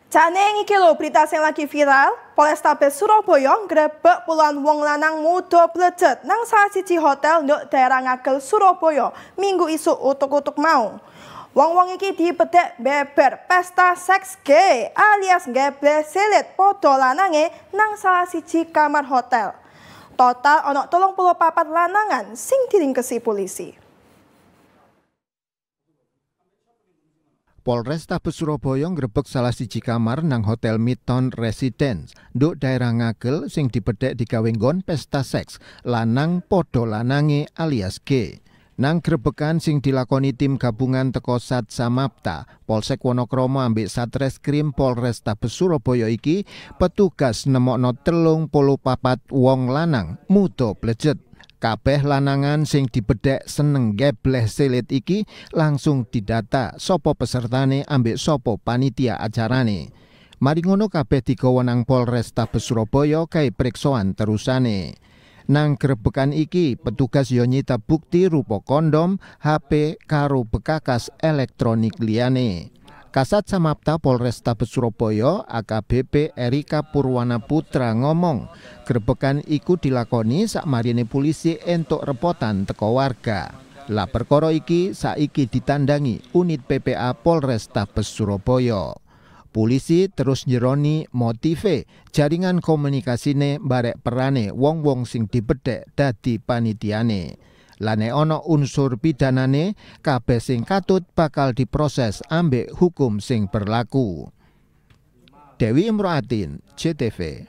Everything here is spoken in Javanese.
Jane iki lho berita sing lagi viral, Polrestabes Surabaya ngrebek puluhan wong lanang muda blejet nang salah siji hotel nduk daerah Ngagel Surabaya Minggu isuk utuk-utuk mau. Wong-wong iki dibedek beber pesta seks gay alias ngeble silit padha lanange nang salah siji kamar hotel. Total ana 34 lanangan sing diringkesi polisi. Polrestabes Surabaya ngrebek salah siji kamar nang Hotel Midtown Residence nduk daerah Ngagel sing dibedhek digawe nggon pesta seks lanang padha lanange alias G. Nang grebekan sing dilakoni tim gabungan teko Sat Samapta, Polsek Wonokromo ambek Satreskrim Polrestabes Surabaya iki petugas nemokno 34 wong lanang muda blejet. Kabeh lanangan sing dibedhek seneng ngebleh silit iki langsung didata sapa pesertane ambek sapa panitia acarane. Mari ngono kabeh digawa nang Polrestabes Surabaya kae priksoan terusane. Nang grebekan iki petugas yo nyita bukti rupa kondom, HP karo bekakas elektronik liyane. Kasat Samapta Polrestabes Surabaya AKBP Erika Purwana Putra ngomong, grebekan iku dilakoni sakmarine polisi entuk repotan teko warga. Lah perkara iki saiki ditandangi unit PPA Polrestabes Surabaya. Polisi terus njeroni motive jaringan komunikasine barek perane wong-wong sing dibedhek dadi panitiane. Lane ono unsur pidanane, kabeh sing katut bakal diproses ambek hukum sing berlaku. Dewi Imroatin, JTV.